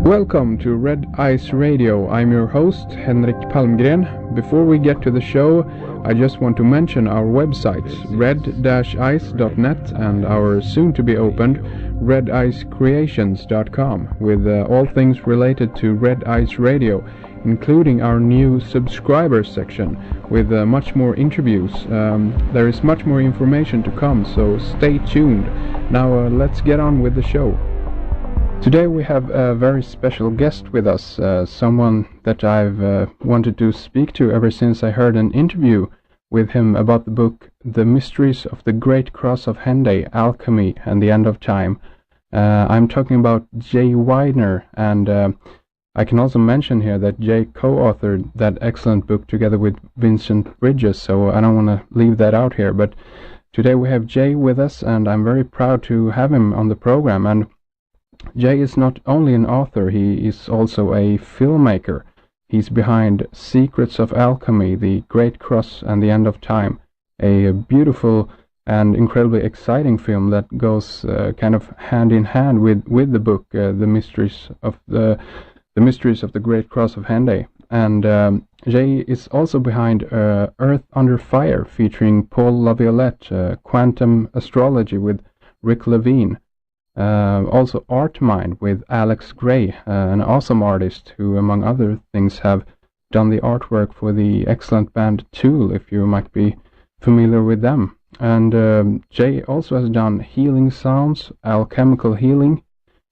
Welcome to Red Ice Radio. I'm your host, Henrik Palmgren. Before we get to the show, I just want to mention our websites, red-ice.net and our soon-to-be-opened redicecreations.com, with all things related to Red Ice Radio, including our new subscribers section with much more interviews. There is much more information to come, so stay tuned. Now let's get on with the show. Today we have a very special guest with us, someone that I've wanted to speak to ever since I heard an interview with him about the book The Mysteries of the Great Cross of Henday, Alchemy and the End of Time. I'm talking about Jay Weidner, and I can also mention here that Jay co-authored that excellent book together with Vincent Bridges, so I don't want to leave that out here. But today we have Jay with us, and I'm very proud to have him on the program. And Jay is not only an author, he is also a filmmaker. He's behind Secrets of Alchemy, The Great Cross and the End of Time, a beautiful and incredibly exciting film that goes kind of hand in hand with the book, The Mysteries of the Great Cross of Henday. And Jay is also behind Earth Under Fire, featuring Paul Laviolette, Quantum Astrology with Rick Levine. Also Art Mind with Alex Gray, an awesome artist who, among other things, have done the artwork for the excellent band Tool, if you might be familiar with them. And Jay also has done Healing Sounds, Alchemical Healing,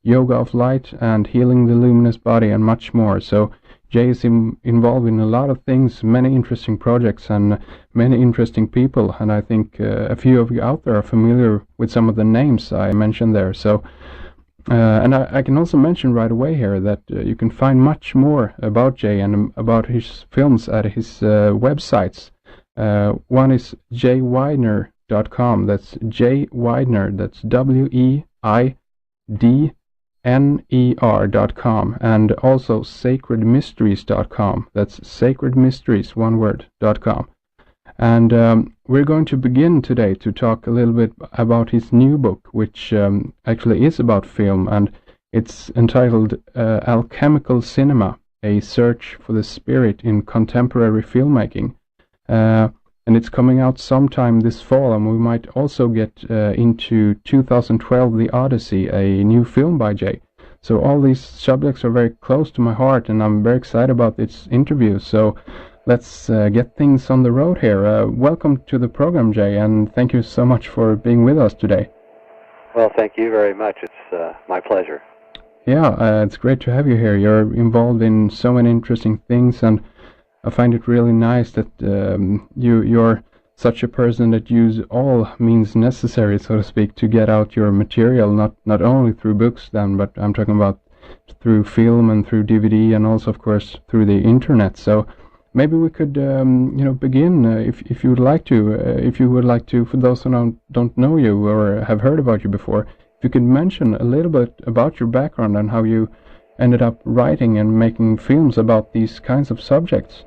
Yoga of Light, and Healing the Luminous Body, and much more. So Jay is involved in a lot of things, many interesting projects and many interesting people, and I think a few of you out there are familiar with some of the names I mentioned there. So, and I can also mention right away here that you can find much more about Jay and about his films at his websites. One is jayweidner.com. That's Jay Weidner. That's WEIDNER.com, and also sacredmysteries.com. That's sacredmysteries, one word.com. And we're going to begin today to talk a little bit about his new book, which actually is about film, and it's entitled Alchemical Cinema, A Search for the Spirit in Contemporary Filmmaking. And it's coming out sometime this fall, and we might also get into 2012, The Odyssey, a new film by Jay. So all these subjects are very close to my heart, and I'm very excited about this interview. So let's get things on the road here. Welcome to the program, Jay, and thank you so much for being with us today. Well, thank you very much. It's my pleasure. Yeah, it's great to have you here. You're involved in so many interesting things, and I find it really nice that you're such a person that use all means necessary, so to speak, to get out your material, not only through books then, but I'm talking about through film and through DVD, and also, of course, through the internet. So maybe we could begin if you would like to, for those who don't know you or have heard about you before, if you could mention a little bit about your background and how you ended up writing and making films about these kinds of subjects.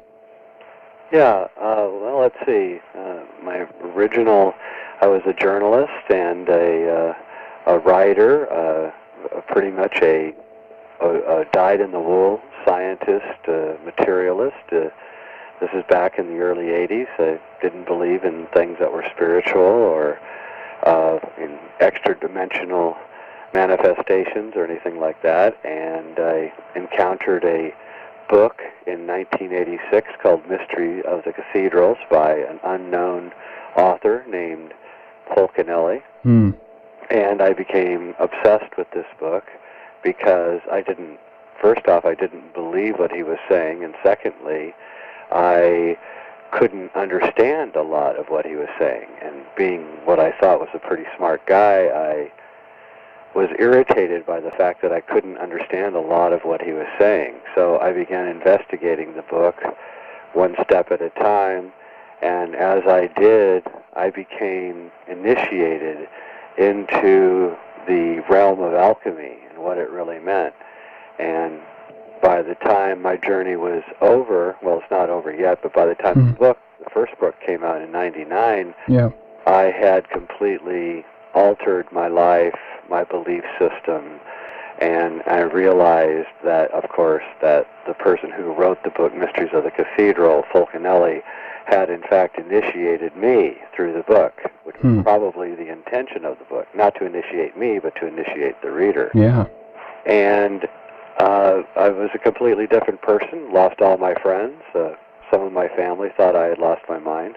Yeah, well, let's see. My original, I was a journalist and a writer, pretty much a dyed-in-the-wool scientist, materialist. This is back in the early 80s. I didn't believe in things that were spiritual or in extra-dimensional manifestations or anything like that, and I encountered a book in 1986 called Mystery of the Cathedrals by an unknown author named Tolkiens Lord. And I became obsessed with this book because first off, I didn't believe what he was saying, and secondly, I couldn't understand a lot of what he was saying. And being what I thought was a pretty smart guy, I was irritated by the fact that I couldn't understand a lot of what he was saying. So I began investigating the book one step at a time, and as I did, I became initiated into the realm of alchemy and what it really meant. And by the time my journey was over, well, it's not over yet, but by the time the first book came out in 99, I had completely altered my life, my belief system, And I realized that, of course, that the person who wrote the book, Mysteries of the Cathedral, Fulcanelli, had in fact initiated me through the book, which was probably the intention of the book, not to initiate me, but to initiate the reader. Yeah. And I was a completely different person, lost all my friends. Some of my family thought I had lost my mind.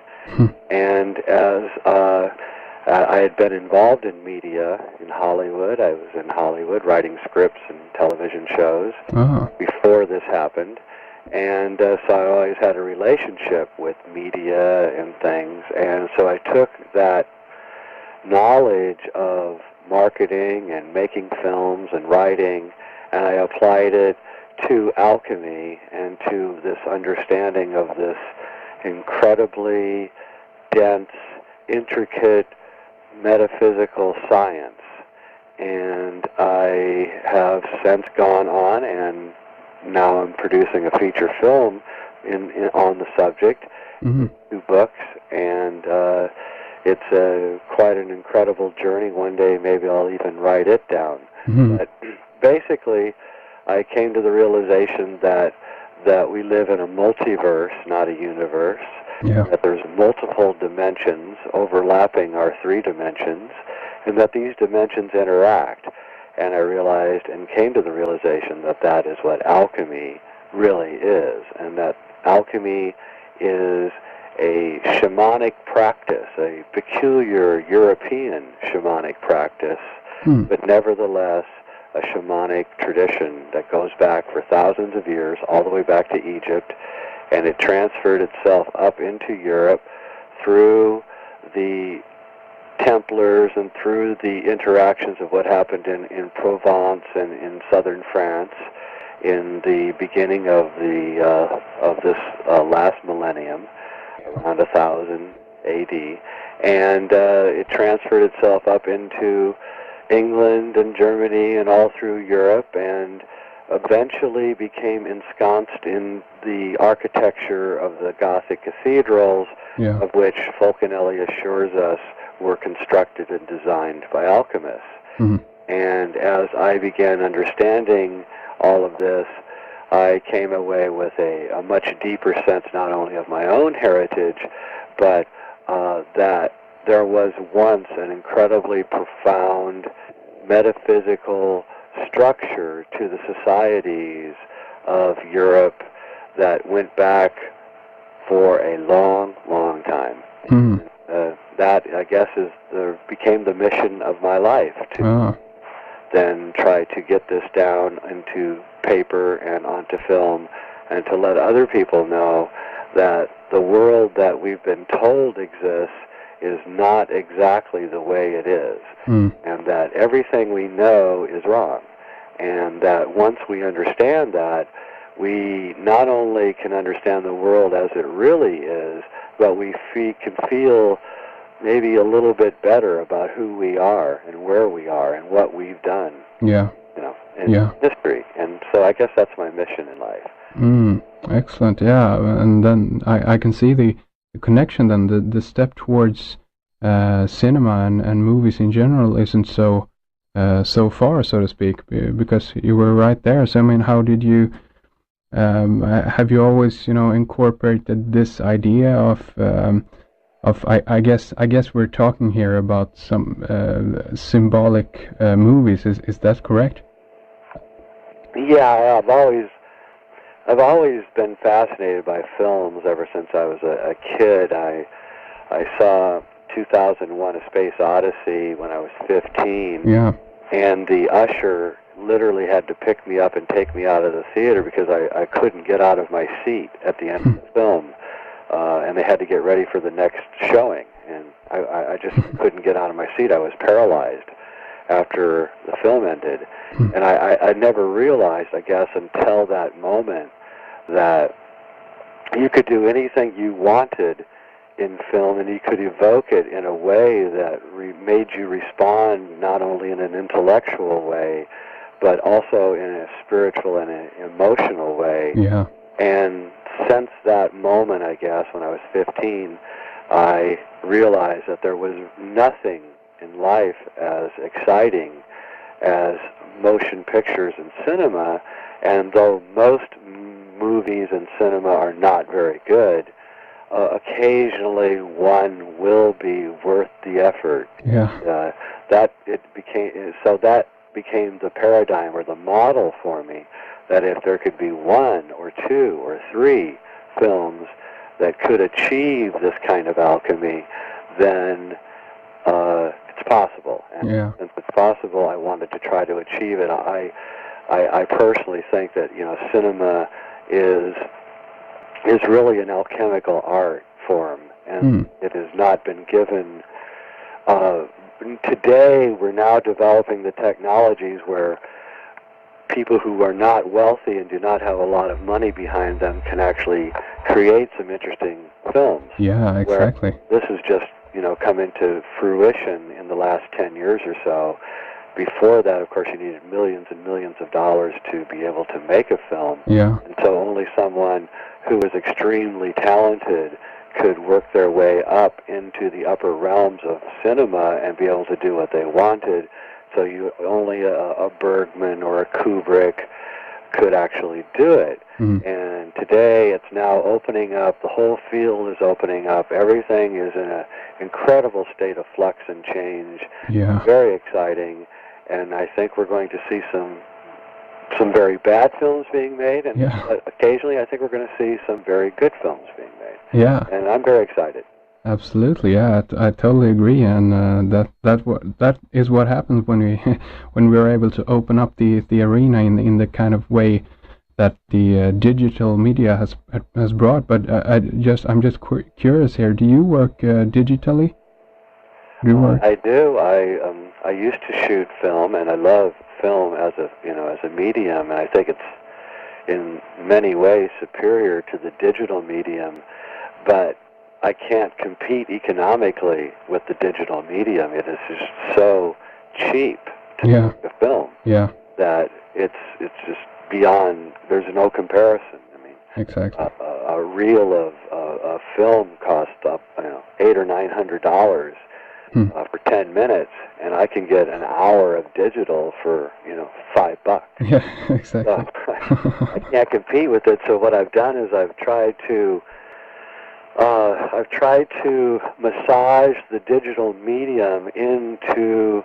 And as I had been involved in media in Hollywood, I was in Hollywood writing scripts and television shows before this happened. And so I always had a relationship with media and things. And so I took that knowledge of marketing and making films and writing, and I applied it to alchemy and to this understanding of this incredibly dense, intricate metaphysical science. And I have since gone on, and now I'm producing a feature film on the subject, 2 books, and it's quite an incredible journey. One day maybe I'll even write it down. But basically, I came to the realization that we live in a multiverse, not a universe, that there's multiple dimensions overlapping our 3 dimensions, and that these dimensions interact. And I realized and came to the realization that that is what alchemy really is, and that alchemy is a shamanic practice, a peculiar European shamanic practice, but nevertheless a shamanic tradition that goes back for thousands of years, all the way back to Egypt, and it transferred itself up into Europe through the Templars and through the interactions of what happened in Provence and in southern France in the beginning of this last millennium, around 1000 AD, and it transferred itself up into England and Germany and all through Europe, and eventually became ensconced in the architecture of the Gothic cathedrals, of which Fulcanelli assures us were constructed and designed by alchemists. And as I began understanding all of this, I came away with a much deeper sense not only of my own heritage, but that there was once an incredibly profound metaphysical structure to the societies of Europe that went back for a long, long time. That, I guess, became the mission of my life, to then try to get this down into paper and onto film, and to let other people know that the world that we've been told exists is not exactly the way it is, and that everything we know is wrong, and that once we understand that, we not only can understand the world as it really is, but we can feel maybe a little bit better about who we are and where we are and what we've done. In history. And so I guess that's my mission in life. Excellent. Yeah, and then I can see the connection. Then the step towards cinema and movies in general isn't so far, so to speak, because you were right there. So I mean, how did you? Have you always, incorporated this idea of I guess we're talking here about some symbolic movies. Is that correct? Yeah, I've always been fascinated by films ever since I was a kid. I saw 2001: A Space Odyssey when I was 15. Yeah. And the usher literally had to pick me up and take me out of the theater because I couldn't get out of my seat at the end of the film. And they had to get ready for the next showing. And I just couldn't get out of my seat. I was paralyzed after the film ended. And I never realized, I guess, until that moment that you could do anything you wanted in film, and you could evoke it in a way that made you respond not only in an intellectual way, but also in a spiritual and an emotional way. Yeah. And since that moment, I guess, when I was 15, I realized that there was nothing in life as exciting as motion pictures and cinema, and though most movies and cinema are not very good, occasionally one will be worth the effort. Yeah. That became the paradigm or the model for me, that if there could be one or two or three films that could achieve this kind of alchemy, then it's possible. And since it's possible, I wanted to try to achieve it. I personally think that cinema is really an alchemical art form, and it has not been given. Today, we're now developing the technologies where people who are not wealthy and do not have a lot of money behind them can actually create some interesting films. Yeah, exactly. This has just come into fruition in the last 10 years or so. Before that, of course, you needed millions and millions of dollars to be able to make a film. Yeah. And so only someone who was extremely talented could work their way up into the upper realms of cinema and be able to do what they wanted. So only a Bergman or a Kubrick could actually do it. And today it's now opening up. The whole field is opening up. Everything is in an incredible state of flux and change. Yeah. Very exciting. And I think we're going to see some very bad films being made, and occasionally I think we're going to see some very good films being made. Yeah. And I'm very excited. Absolutely, yeah, I totally agree, and that is what happens when we're able to open up the arena in the kind of way that the digital media has brought. But I'm just curious here. Do you work digitally? Do you work? I do. I used to shoot film, and I love film as a medium, and I think it's in many ways superior to the digital medium, but I can't compete economically with the digital medium. It is just so cheap to make a film that it's just beyond. There's no comparison. I mean, exactly. A reel of a film costs up $800 or $900 for 10 minutes, and I can get an hour of digital for $5. Yeah, exactly. So I can't compete with it. So what I've done is I've tried to massage the digital medium into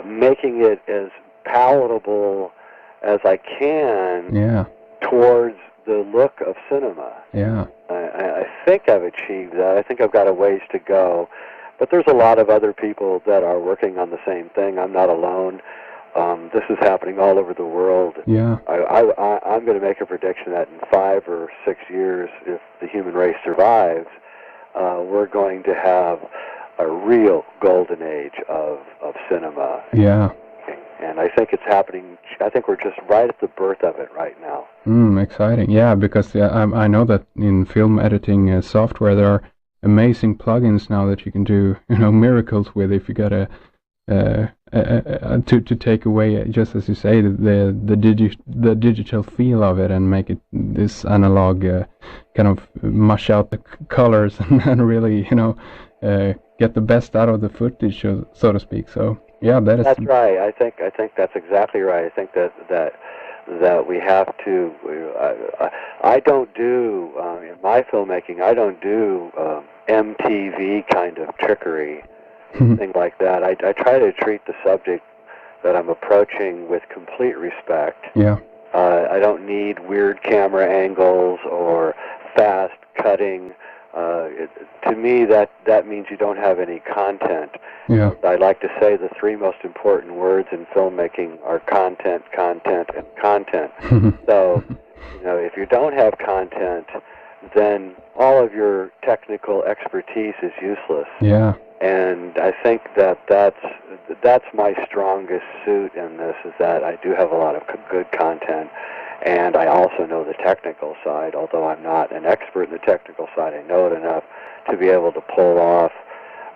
making it as palatable as I can towards the look of cinema. Yeah. I think I've achieved that. I think I've got a ways to go. But there's a lot of other people that are working on the same thing. I'm not alone. This is happening all over the world. Yeah. I'm going to make a prediction that in 5 or 6 years, if the human race survives, we're going to have a real golden age of cinema. Yeah. And I think it's happening. I think we're just right at the birth of it right now. Exciting. Yeah, because I know that in film editing software there are amazing plugins now that you can do miracles with if you got to take away, just as you say, the digital feel of it and make it this analog kind of mush out the colors and really get the best out of the footage, so to speak. So yeah, that's right. I think that's exactly right. I think that we have to. I don't do in my filmmaking. I don't do MTV kind of trickery, thing like that. I try to treat the subject that I'm approaching with complete respect. Yeah. I don't need weird camera angles or fast cutting. To me, that means you don't have any content. Yeah. I like to say the 3 most important words in filmmaking are content, content, and content. So, if you don't have content, then all of your technical expertise is useless. Yeah. And I think that's my strongest suit in this, is that I do have a lot of good content, and I also know the technical side. Although I'm not an expert in the technical side, I know it enough to be able to pull off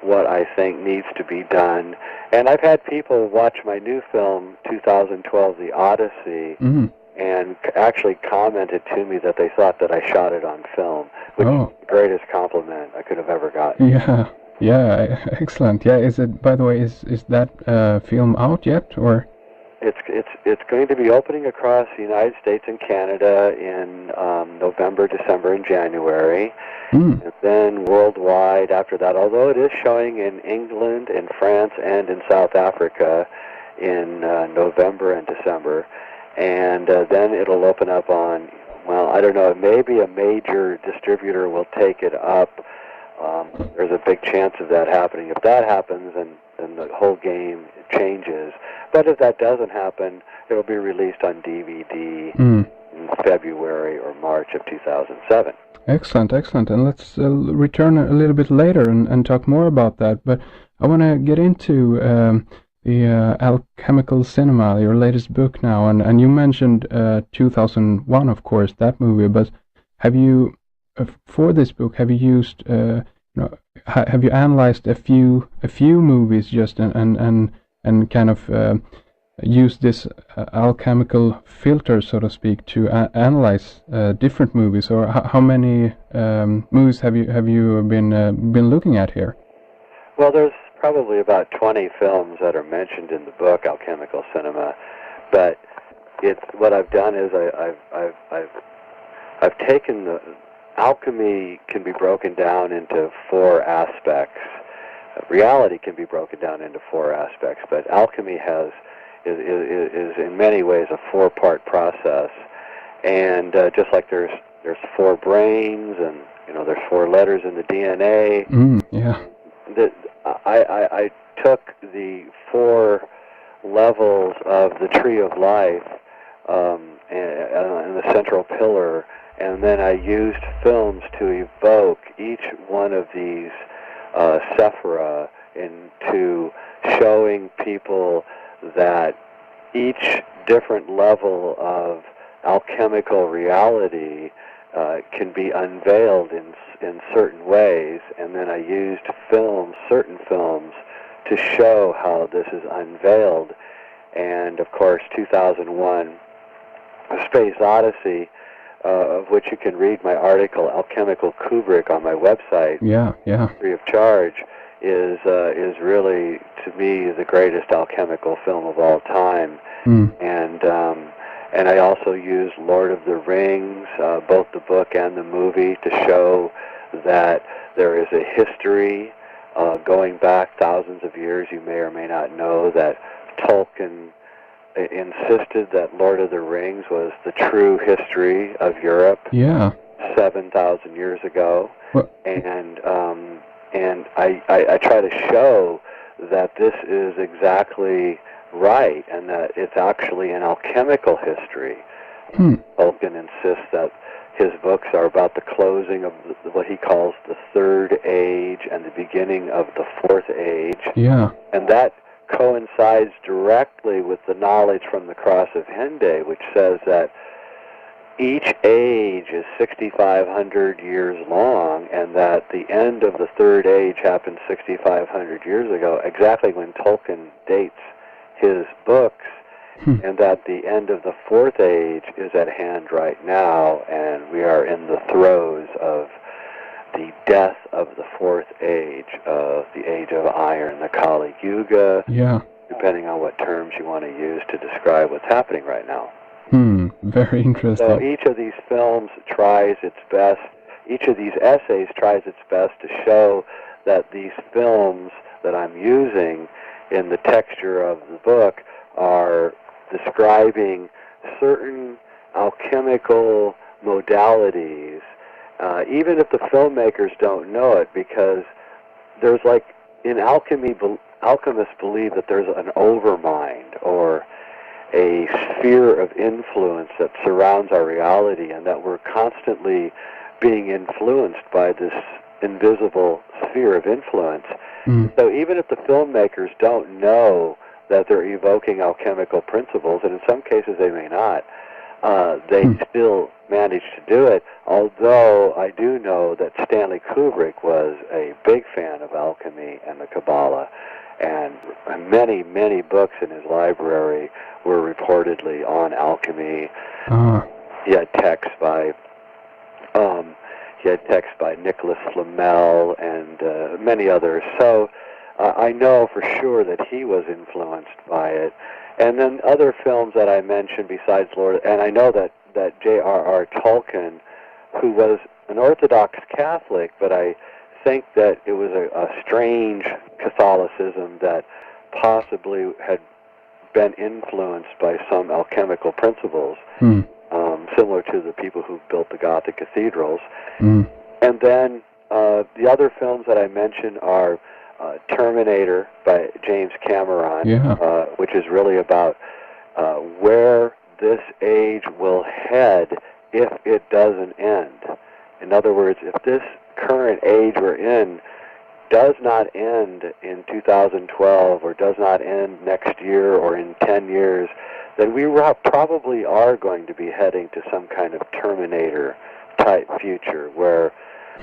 what I think needs to be done. And I've had people watch my new film, 2012, The Odyssey, and actually commented to me that they thought that I shot it on film, which is the greatest compliment I could have ever gotten. Yeah. Yeah, excellent. Yeah, is it, by the way, is that film out yet, or? It's going to be opening across the United States and Canada in November, December, and January, and then worldwide after that. Although it is showing in England, in France, and in South Africa in November and December, and then it'll open up on. Well, I don't know. Maybe a major distributor will take it up. There's a big chance of that happening. If that happens, then the whole game changes. But if that doesn't happen, it'll be released on DVD in February or March of 2007. Excellent, excellent. And let's return a little bit later and talk more about that. But I want to get into the Alchemical Cinema, your latest book now. And you mentioned 2001, of course, that movie. But have you, for this book, have you used, have you analyzed a few movies just and kind of use this alchemical filter, so to speak, to analyze different movies, or how many movies have you been looking at here? Well, there's probably about 20 films that are mentioned in the book Alchemical Cinema, but what I've done is I've taken the alchemy can be broken down into four aspects. Reality can be broken down into four aspects, but alchemy is in many ways a four-part process. And just like there's four brains, and there's four letters in the DNA. Yeah. I took the four levels of the tree of life and the central pillar, and then I used films to evoke each one of these sephira into showing people that each different level of alchemical reality can be unveiled in certain ways, and then I used certain films, to show how this is unveiled. And of course, 2001, A Space Odyssey, of which you can read my article, Alchemical Kubrick, on my website, free of charge, is really, to me, the greatest alchemical film of all time. And I also used Lord of the Rings, both the book and the movie, to show that there is a history going back thousands of years. You may or may not know that Tolkien insisted that Lord of the Rings was the true history of Europe 7,000 years ago. And I try to show that this is exactly right, and that it's actually an alchemical history. Tolkien insists that his books are about the closing of what he calls the Third Age and the beginning of the Fourth Age. And that coincides directly with the knowledge from the Cross of Henday, which says that each age is 6,500 years long, and that the end of the Third Age happened 6,500 years ago, exactly when Tolkien dates his books, and that the end of the Fourth Age is at hand right now, and we are in the throes of the death of the Fourth Age, the Age of Iron, the Kali Yuga, depending on what terms you want to use to describe what's happening right now. Very interesting. So each of these films tries its best, each of these essays tries its best to show that these films that I'm using in the texture of the book are describing certain alchemical modalities, even if the filmmakers don't know it, because there's in alchemy, alchemists believe that there's an overmind, or a sphere of influence that surrounds our reality, and that we're constantly being influenced by this invisible sphere of influence. So even if the filmmakers don't know that they're evoking alchemical principles, and in some cases they may not, they still manage to do it, although I do know that Stanley Kubrick was a big fan of alchemy and the Kabbalah, and many, many books in his library were reportedly on alchemy. He had texts by Nicholas Flamel and many others. So I know for sure that he was influenced by it. And then other films that I mentioned besides Lord, and I know that J.R.R. Tolkien, who was an Orthodox Catholic, but I think that it was a strange Catholicism that possibly had been influenced by some alchemical principles, similar to the people who built the Gothic cathedrals. And then the other films that I mentioned are Terminator by James Cameron, which is really about where this age will head if it doesn't end. In other words, if this current age we're in does not end in 2012 or does not end next year or in 10 years, then we probably are going to be heading to some kind of Terminator-type future where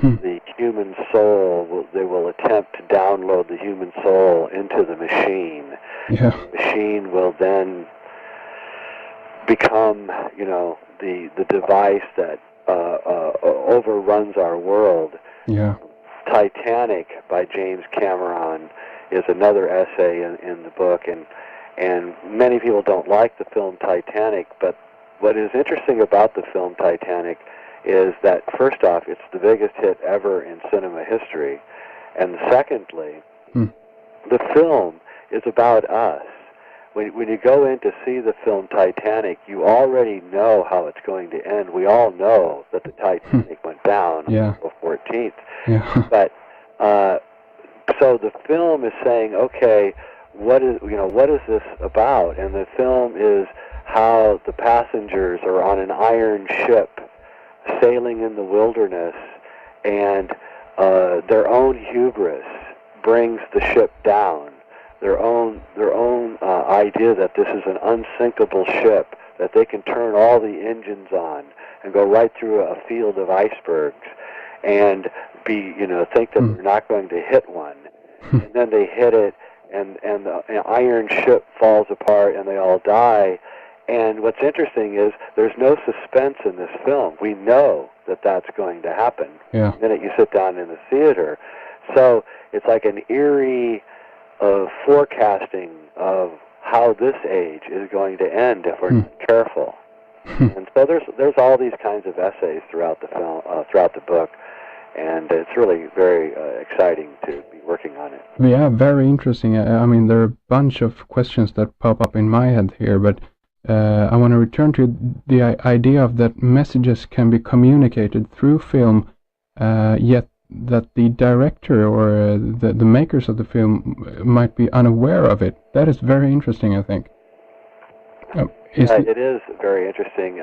the human soul, they will attempt to download the human soul into the machine. Yeah. The machine will then become, the device that overruns our world. Yeah. Titanic by James Cameron is another essay in the book, and many people don't like the film Titanic, but what is interesting about the film Titanic is that, first off, it's the biggest hit ever in cinema history, and secondly, the film is about us. When you go in to see the film Titanic, you already know how it's going to end. We all know that the Titanic went down on April 14th. Yeah. But so the film is saying, okay, what is this about? And the film is how the passengers are on an iron ship sailing in the wilderness, and their own hubris brings the ship down. Their own idea that this is an unsinkable ship, that they can turn all the engines on and go right through a field of icebergs, and think that they're not going to hit one, and then they hit it, and the iron ship falls apart, and they all die. And what's interesting is there's no suspense in this film. We know that that's going to happen the minute you sit down in the theater. So it's like an eerie forecasting of how this age is going to end if we're not careful. And so there's all these kinds of essays throughout the film, throughout the book, and it's really very exciting to be working on it. Yeah, very interesting. I mean, there are a bunch of questions that pop up in my head here, but I want to return to the idea of that messages can be communicated through film, yet that the director or the makers of the film might be unaware of it. That is very interesting, I think. It is very interesting.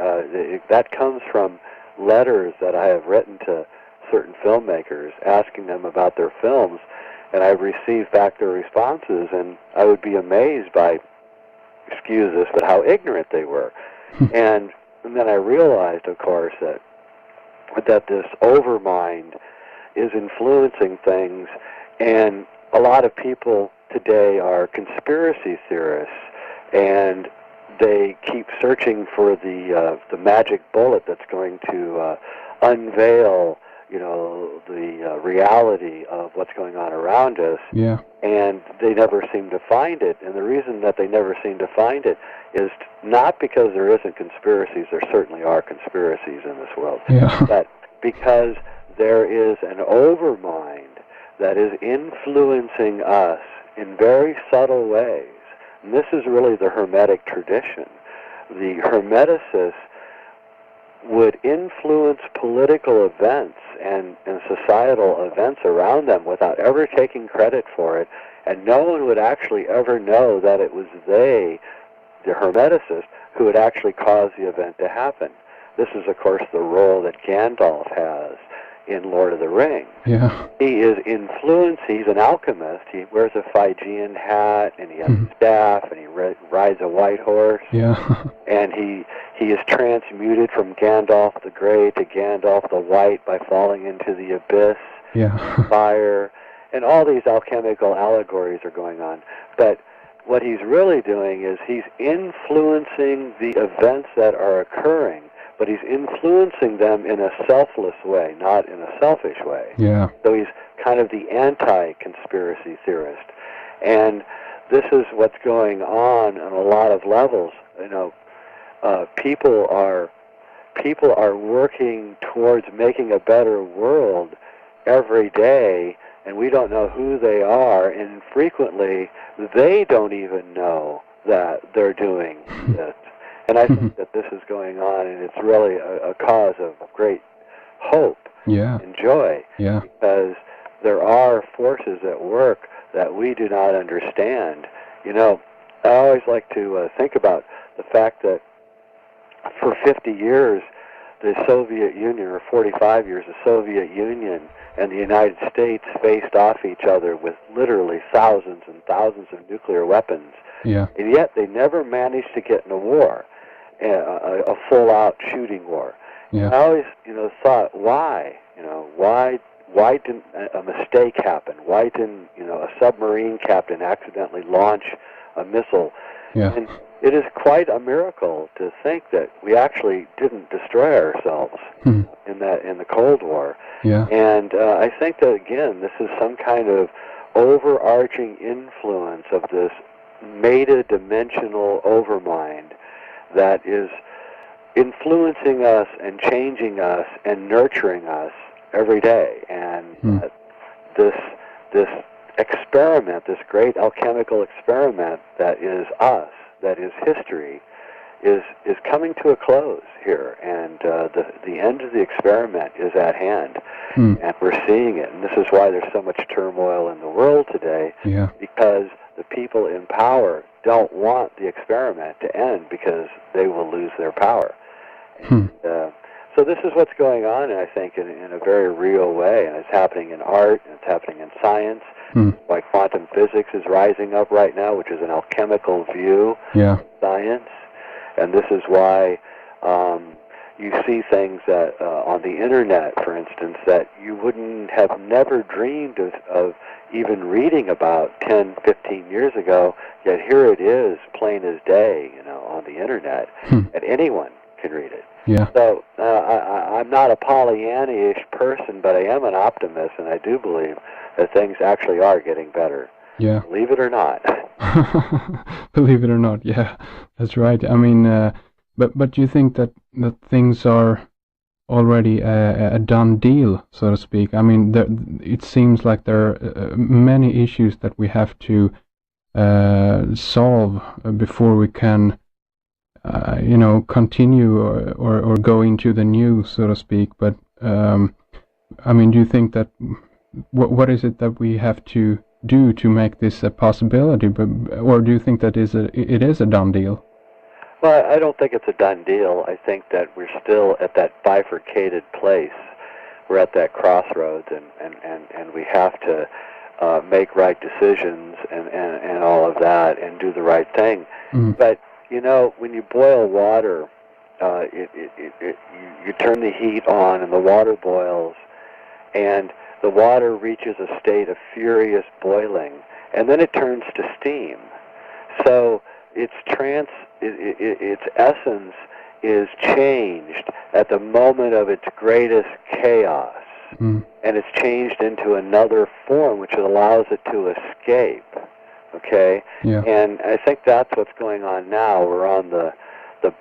That comes from letters that I have written to certain filmmakers asking them about their films, and I've received back their responses, and I would be amazed by, excuse this, but how ignorant they were. and then I realized, of course, that this overmind is influencing things, and a lot of people today are conspiracy theorists, and they keep searching for the magic bullet that's going to unveil, the reality of what's going on around us. Yeah. And they never seem to find it. And the reason that they never seem to find it is not because there isn't conspiracies. There certainly are conspiracies in this world. Yeah. But because there is an overmind that is influencing us in very subtle ways. And this is really the Hermetic tradition. The Hermeticists would influence political events and societal events around them without ever taking credit for it, and no one would actually ever know that it was they, the Hermeticists, who would actually cause the event to happen. This is, of course, the role that Gandalf has in Lord of the Rings. Yeah. He is influenced. He's an alchemist. He wears a Phrygian hat, and he has a staff, and he rides a white horse. Yeah. And he is transmuted from Gandalf the Grey to Gandalf the White by falling into the abyss, fire, and all these alchemical allegories are going on. But what he's really doing is he's influencing the events that are occurring but he's influencing them in a selfless way, not in a selfish way. Yeah. So he's kind of the anti-conspiracy theorist. And this is what's going on a lot of levels. You know, people are working towards making a better world every day, and we don't know who they are, and frequently they don't even know that they're doing this. And I think that this is going on, and it's really a cause of great hope and joy, because there are forces at work that we do not understand. You know, I always like to think about the fact that for 50 years, the Soviet Union, or 45 years, the Soviet Union and the United States faced off each other with literally thousands and thousands of nuclear weapons. Yeah. And yet they never managed to get in a war, a full-out shooting war. Yeah. I always, thought, why? Why didn't a mistake happen? Why didn't, a submarine captain accidentally launch a missile? Yeah. And it is quite a miracle to think that we actually didn't destroy ourselves in the Cold War. Yeah. And I think that, again, this is some kind of overarching influence of this meta-dimensional overmind that is influencing us and changing us and nurturing us every day. And this experiment, this great alchemical experiment that is us, that is history, is coming to a close here, and the end of the experiment is at hand, and we're seeing it. And this is why there's so much turmoil in the world today, because the people in power don't want the experiment to end because they will lose their power. And, so this is what's going on, I think, in a very real way, and it's happening in art, and it's happening in science. Like quantum physics is rising up right now, which is an alchemical view of science. And this is why you see things that on the internet, for instance, that you wouldn't have never dreamed of even reading about 10, 15 years ago, yet here it is, plain as day, on the internet, and anyone can read it. Yeah. So I'm not a Pollyanna-ish person, but I am an optimist, and I do believe that things actually are getting better. Yeah. Believe it or not. Believe it or not, yeah, that's right. I mean, but do you think that things are already a done deal, so to speak? I mean, it seems like there are many issues that we have to solve before we can continue or go into the new, so to speak. But I mean, do you think that what is it that we have to do to make this a possibility? Or do you think that it is a done deal? Well, I don't think it's a done deal. I think that we're still at that bifurcated place. We're at that crossroads, and we have to make right decisions and all of that, and do the right thing. But when you boil water, you turn the heat on, and the water boils, and the water reaches a state of furious boiling, and then it turns to steam. So its essence is changed at the moment of its greatest chaos, and it's changed into another form which allows it to escape. Okay? Yeah. And I think that's what's going on now. We're on the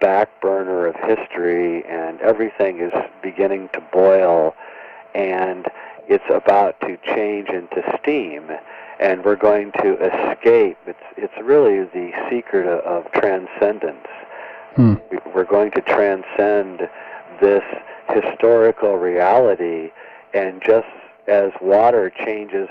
back burner of history, and everything is beginning to boil, and it's about to change into steam, and we're going to escape. It's really the secret of transcendence. We're going to transcend this historical reality, and just as water changes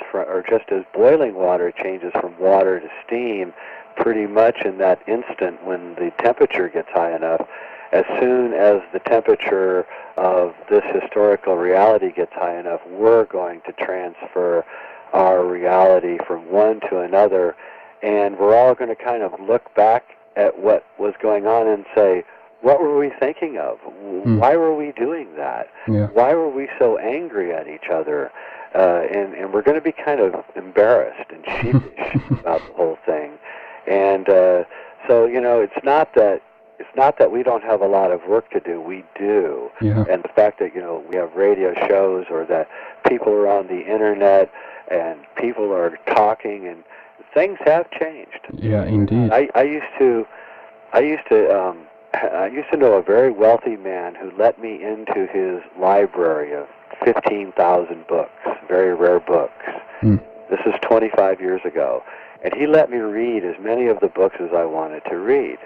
just as boiling water changes from water to steam, pretty much in that instant when the temperature gets high enough, as soon as the temperature of this historical reality gets high enough, we're going to transfer our reality from one to another, and we're all going to kind of look back at what was going on and say, what were we thinking of? Why were we doing that? Yeah. Why were we so angry at each other? And we're going to be kind of embarrassed and sheepish about the whole thing. And so, it's not that we don't have a lot of work to do. We do. Yeah. And the fact that, we have radio shows, or that people are on the internet and people are talking, and things have changed. Yeah, indeed. I used to know a very wealthy man who let me into his library of 15,000 books, very rare books. This is 25 years ago. And he let me read as many of the books as I wanted to read.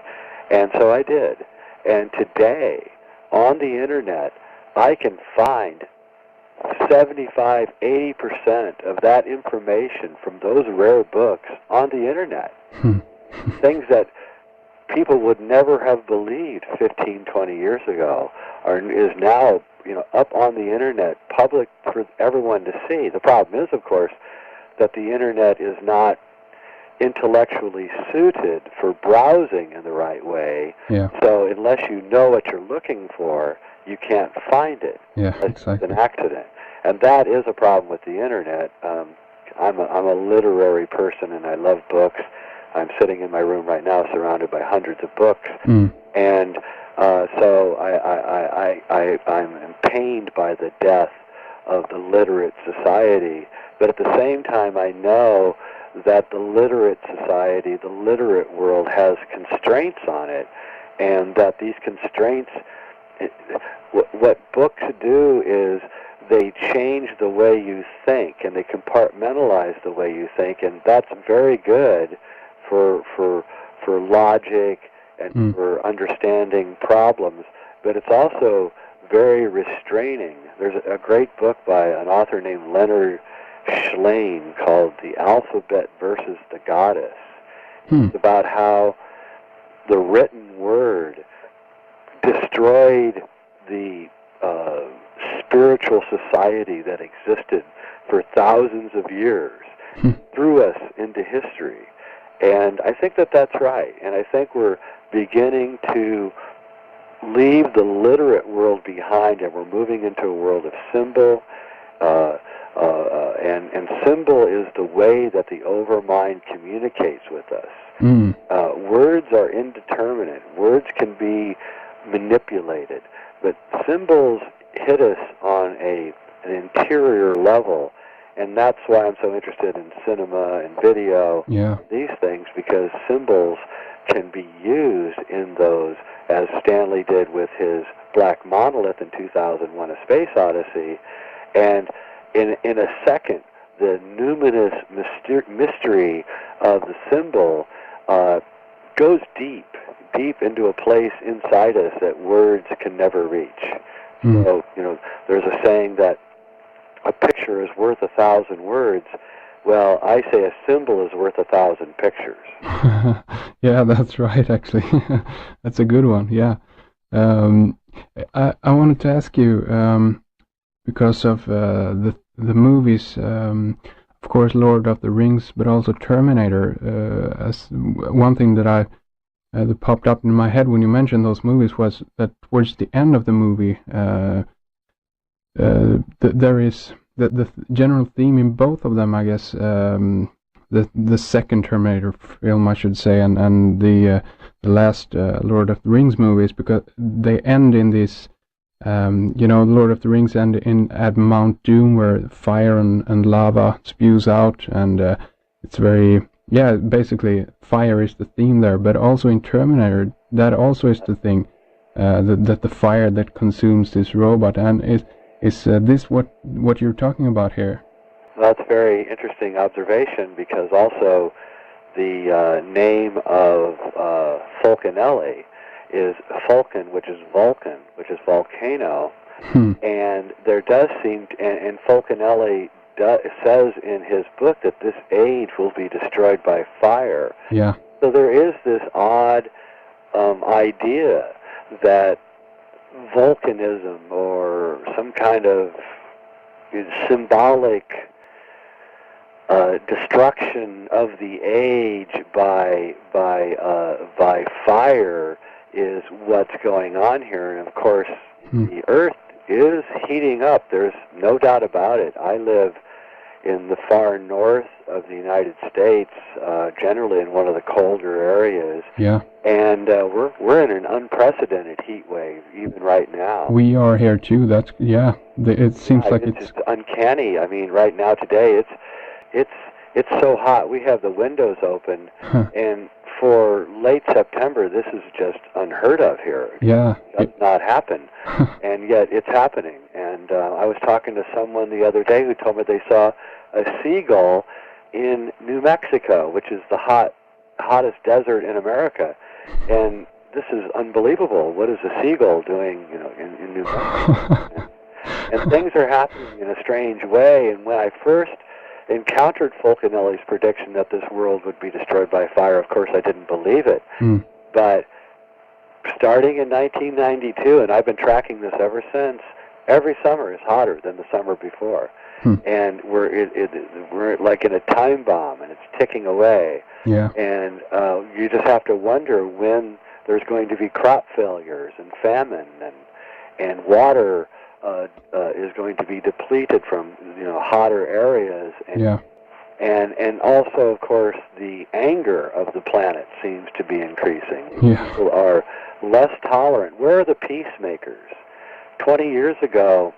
And so I did. And today, on the internet, I can find 75, 80% of that information from those rare books on the internet. Things that people would never have believed 15, 20 years ago is now, up on the internet, public for everyone to see. The problem is, of course, that the internet is not intellectually suited for browsing in the right way. Yeah. So unless you know what you're looking for, you can't find it. Yeah, It's exactly. an accident. And that is a problem with the internet. I'm a literary person, and I love books. I'm sitting in my room right now surrounded by hundreds of books. And so I'm pained by the death of the literate society. But at the same time, I know that the literate society, the literate world, has constraints on it, and that these constraints, what books do is they change the way you think, and they compartmentalize the way you think, and that's very good for logic and for understanding problems, but it's also very restraining. There's a great book by an author named Leonard Shlain called The Alphabet versus the Goddess. It's about how the written word destroyed the spiritual society that existed for thousands of years, threw us into history. And I think that that's right. And I think we're beginning to leave the literate world behind, and we're moving into a world of symbol. And symbol is the way that the overmind communicates with us. Words are indeterminate. Words can be manipulated, but symbols hit us on an interior level, and that's why I'm so interested in cinema and video, these things, because symbols can be used in those, as Stanley did with his black monolith in 2001: A Space Odyssey, and in a second, the numinous mystery of the symbol goes deep into a place inside us that words can never reach. So, there's a saying that a picture is worth 1,000 words. Well, I say a symbol is worth 1,000 pictures. Yeah, that's right, actually. That's a good one, yeah. I wanted to ask you, because of the movies, of course, Lord of the Rings, but also Terminator. As one thing that that popped up in my head when you mentioned those movies was that towards the end of the movie, there is the general theme in both of them, I guess. The second Terminator film, I should say, and the last Lord of the Rings movies, because they end in this. Lord of the Rings end at Mount Doom, where fire and lava spews out, and it's very, basically fire is the theme there, but also in Terminator, that also is the thing, that the fire that consumes this robot. And is this what you're talking about here? That's a very interesting observation, because also the name of Fulcanelli is Fulcan, which is Vulcan, which is volcano, and there does seem, and Fulcanelli says in his book that this age will be destroyed by fire. Yeah. So there is this odd idea that volcanism, or some kind of symbolic destruction of the age by fire, is what's going on here. And of course, the Earth is heating up. There's no doubt about it. I live in the far north of the United States, generally in one of the colder areas. Yeah. And we're in an unprecedented heat wave even right now. We are here too. That's it seems like it's it's just uncanny. I mean, right now today it's so hot. We have the windows open, and for late September, this is just unheard of here. Yeah. It does not happen, and yet it's happening. And I was talking to someone the other day who told me they saw a seagull in New Mexico, which is the hottest desert in America. And this is unbelievable. What is a seagull doing, in New Mexico? and things are happening in a strange way. And when I first encountered Fulcanelli's prediction that this world would be destroyed by fire, of course I didn't believe it. But starting in 1992, and I've been tracking this ever since, every summer is hotter than the summer before. And we're like in a time bomb, and it's ticking away. Yeah. And you just have to wonder when there's going to be crop failures and famine, and water is going to be depleted from hotter areas. And, yeah. And also, of course, the anger of the planet seems to be increasing. Yeah. People are less tolerant. Where are the peacemakers? 20 years ago,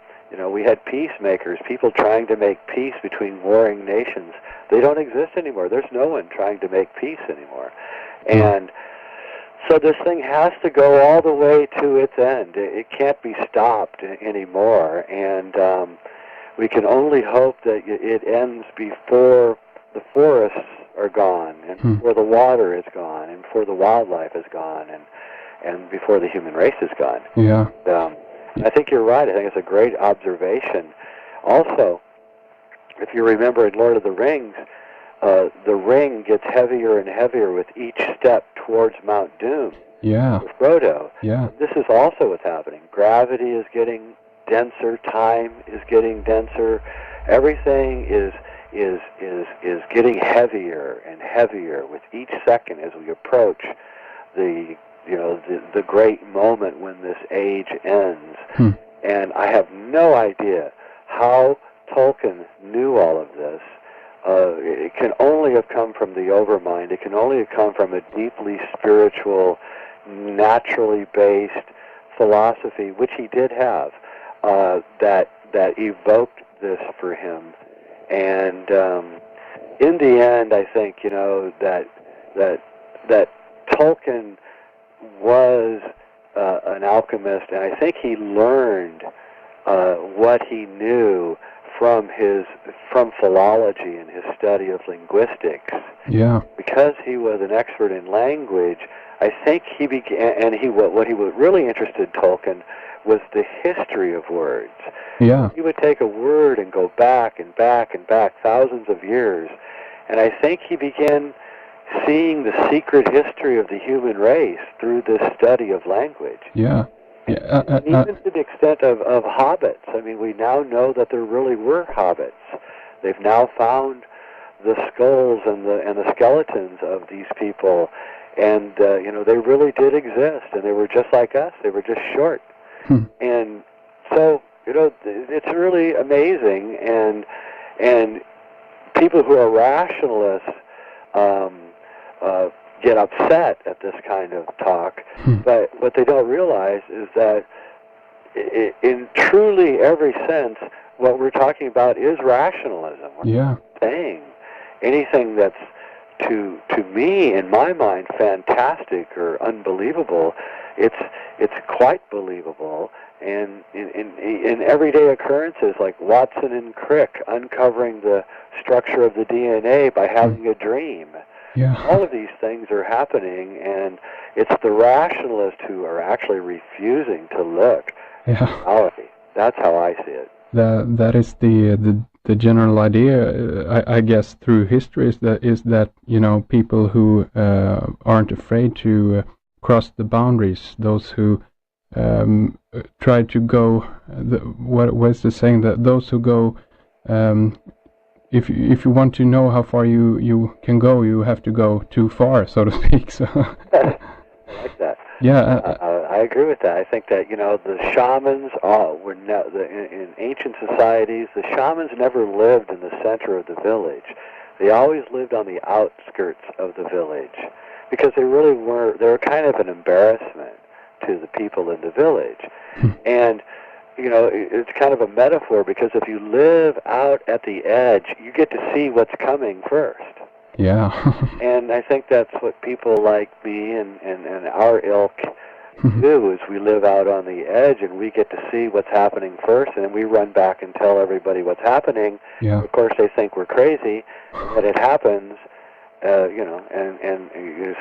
we had peacemakers, people trying to make peace between warring nations. They don't exist anymore. There's no one trying to make peace anymore. And so this thing has to go all the way to its end. It can't be stopped anymore. And we can only hope that it ends before the forests are gone, and before the water is gone, and before the wildlife is gone, and before the human race is gone. Yeah. I think you're right. I think it's a great observation. Also, if you remember in Lord of the Rings, the ring gets heavier and heavier with each step towards Mount Doom. Yeah. With Frodo. Yeah. This is also what's happening. Gravity is getting denser. Time is getting denser. Everything is getting heavier and heavier with each second as we approach the great moment when this age ends. And I have no idea how Tolkien knew all of this. It can only have come from the overmind. It can only have come from a deeply spiritual, naturally based philosophy, which he did have, that evoked this for him. And in the end, I think that Tolkien was an alchemist, and I think he learned what he knew from philology and his study of linguistics. Yeah. Because he was an expert in language, I think he began, and what he was really interested in Tolkien was the history of words. Yeah. He would take a word and go back and back and back thousands of years, and I think he began seeing the secret history of the human race through this study of language. Yeah. Even to the extent of hobbits. I mean, we now know that there really were hobbits. They've now found the skulls and the skeletons of these people, and they really did exist, and they were just like us. They were just short. And so it's really amazing, and people who are rationalists get upset at this kind of talk, but what they don't realize is that in truly every sense, what we're talking about is rationalism. We're saying anything that's to me, in my mind, fantastic or unbelievable, it's quite believable. And in everyday occurrences like Watson and Crick uncovering the structure of the DNA by having a dream. Yeah. All of these things are happening, and it's the rationalists who are actually refusing to look at reality. That's how I see it. That is the general idea, I guess, through history is that people who aren't afraid to cross the boundaries, those who try to go. What's the saying, that those who go. If you want to know how far you can go, you have to go too far, so to speak. So I like that. Yeah, I agree with that. I think that, the shamans in ancient societies, the shamans never lived in the center of the village. They always lived on the outskirts of the village because they were kind of an embarrassment to the people in the village. And, it's kind of a metaphor because if you live out at the edge, you get to see what's coming first. Yeah. And I think that's what people like me and our ilk do, is we live out on the edge and we get to see what's happening first, and then we run back and tell everybody what's happening. Yeah. Of course, they think we're crazy, but it happens, and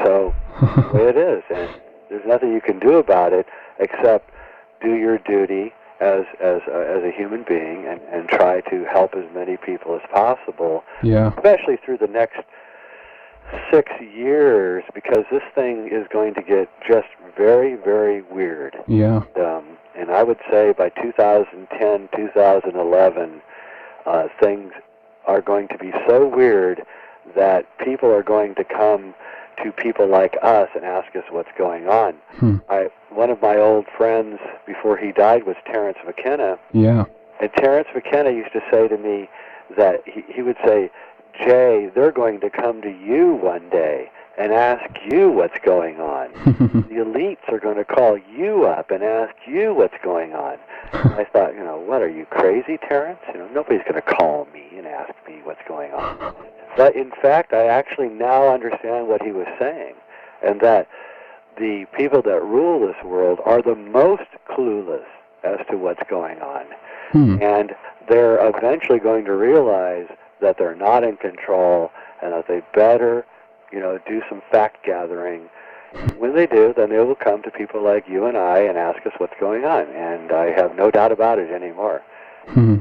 so the way it is. And there's nothing you can do about it except do your duty as a human being and try to help as many people as possible, especially through the next 6 years, because this thing is going to get just very, very weird. Yeah. And I would say by 2010, 2011, things are going to be so weird that people are going to come to people like us and ask us what's going on. One of my old friends before he died was Terence McKenna. Yeah. And Terence McKenna used to say to me that he would say, Jay, they're going to come to you one day and ask you what's going on. The elites are going to call you up and ask you what's going on. And I thought, what, are you crazy, Terence? Nobody's going to call me and ask me what's going on. But in fact, I actually now understand what he was saying, and that the people that rule this world are the most clueless as to what's going on. And they're eventually going to realize that they're not in control and that they better, do some fact gathering. When they do, then they will come to people like you and I and ask us what's going on. And I have no doubt about it anymore.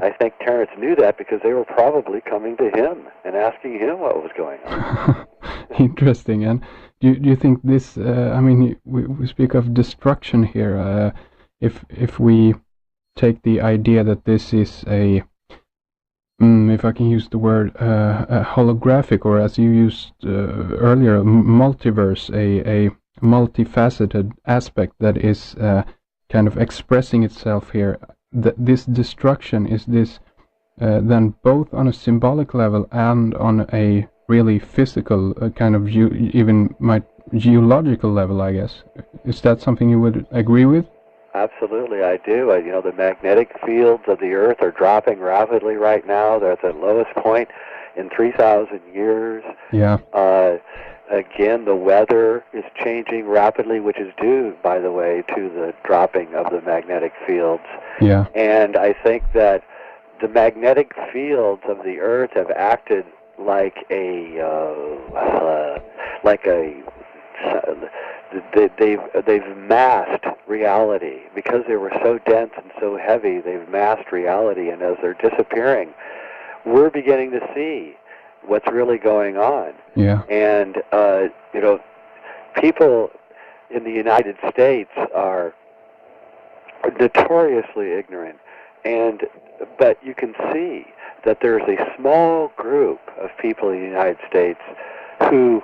I think Terence knew that because they were probably coming to him and asking him what was going on. Interesting. And do you think this, we speak of destruction here, if we take the idea that this is a, if I can use the word, a holographic, or as you used earlier, a multiverse, a multifaceted aspect that is kind of expressing itself here, this destruction, is this then both on a symbolic level and on a really physical kind of even geological level, I guess. Is that something you would agree with? Absolutely, I do. The magnetic fields of the Earth are dropping rapidly right now. They're at the lowest point in 3,000 years. Yeah. Again, the weather is changing rapidly, which is due, by the way, to the dropping of the magnetic fields. Yeah. And I think that the magnetic fields of the Earth have acted like they've masked reality. Because they were so dense and so heavy, they've masked reality, and as they're disappearing, we're beginning to see what's really going on. Yeah. And people in the United States are notoriously ignorant, but you can see that there's a small group of people in the United States who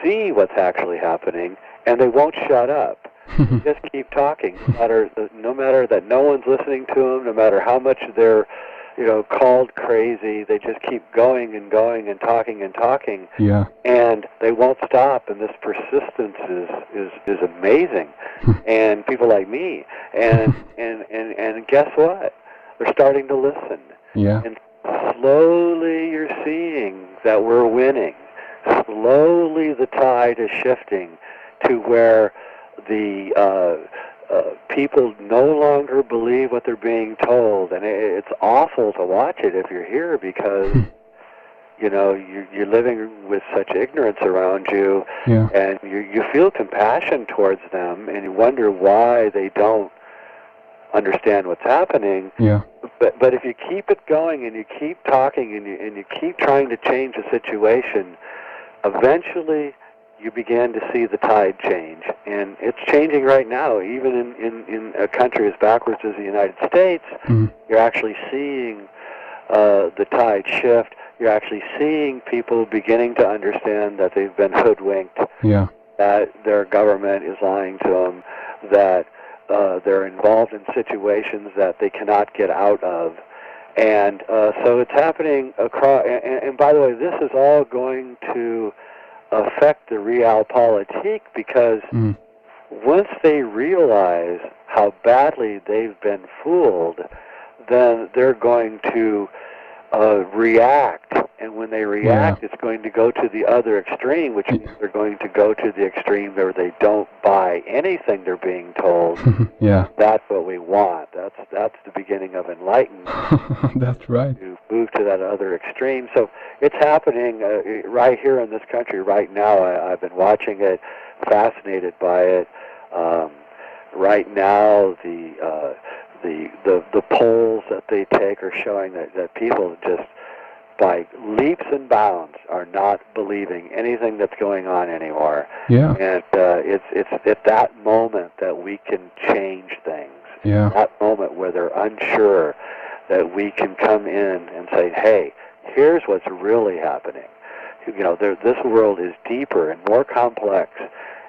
see what's actually happening, and they won't shut up. They just keep talking, no matter that no one's listening to them, no matter how much they're called crazy. They just keep going and going and talking and talking. Yeah. And they won't stop, and this persistence is amazing. And people like me, and guess what? They're starting to listen. Yeah. And slowly you're seeing that we're winning. Slowly the tide is shifting to where the people no longer believe what they're being told, and it's awful to watch it if you're here, because you're living with such ignorance around you. Yeah. And you feel compassion towards them, and you wonder why they don't understand what's happening. Yeah. But if you keep it going and you keep talking and you keep trying to change the situation, eventually you begin to see the tide change. And it's changing right now. Even in a country as backwards as the United States, you're actually seeing the tide shift. You're actually seeing people beginning to understand that they've been hoodwinked, yeah, that their government is lying to them, that they're involved in situations that they cannot get out of. And so it's happening across, and by the way, this is all going to affect the realpolitik, because once they realize how badly they've been fooled, then they're going to react, and when they react, it's going to go to the other extreme, which means they're going to go to the extreme where they don't buy anything they're being told. That's what we want. That's the beginning of enlightenment. That's right. To move to that other extreme. So it's happening right here in this country right now. I've been watching it, fascinated by it. Right now, the polls that they take are showing that people just, by leaps and bounds, are not believing anything that's going on anymore. Yeah. And it's at that moment that we can change things. Yeah. That moment where they're unsure, that we can come in and say, hey, here's what's really happening. You know, this world is deeper and more complex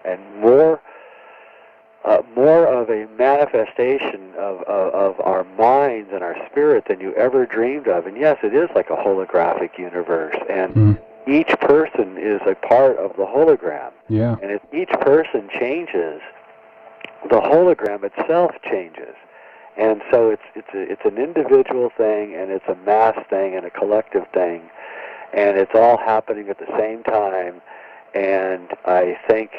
and more of a manifestation of our minds and our spirit than you ever dreamed of. And yes, it is like a holographic universe, and each person is a part of the hologram. Yeah. And if each person changes, the hologram itself changes. And so it's an individual thing, and it's a mass thing, and a collective thing, and it's all happening at the same time. And I think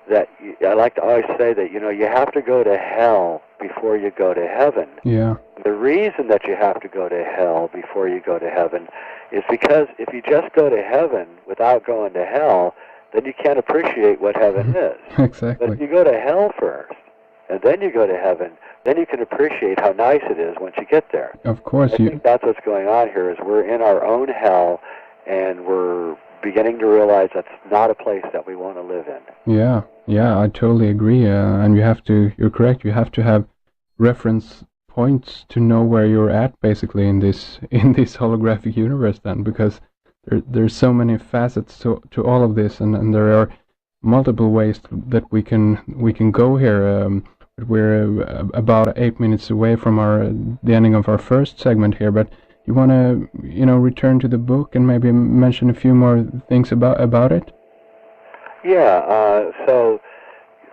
that I like to always say that, you know, you have to go to hell before you go to heaven. Yeah. The reason that you have to go to hell before you go to heaven is because if you just go to heaven without going to hell, then you can't appreciate what heaven is. Exactly. But if you go to hell first, and then you go to heaven, then you can appreciate how nice it is once you get there. Of course. I think that's what's going on here, is we're in our own hell, and we're beginning to realize that's not a place that we want to live in. Yeah, I totally agree. And you're correct, you have to have reference points to know where you're at, basically, in this holographic universe then, because there's so many facets to all of this, and there are multiple ways that we can go here. We're about 8 minutes away from the ending of our first segment here, but you want to, return to the book and maybe mention a few more things about it? Yeah. So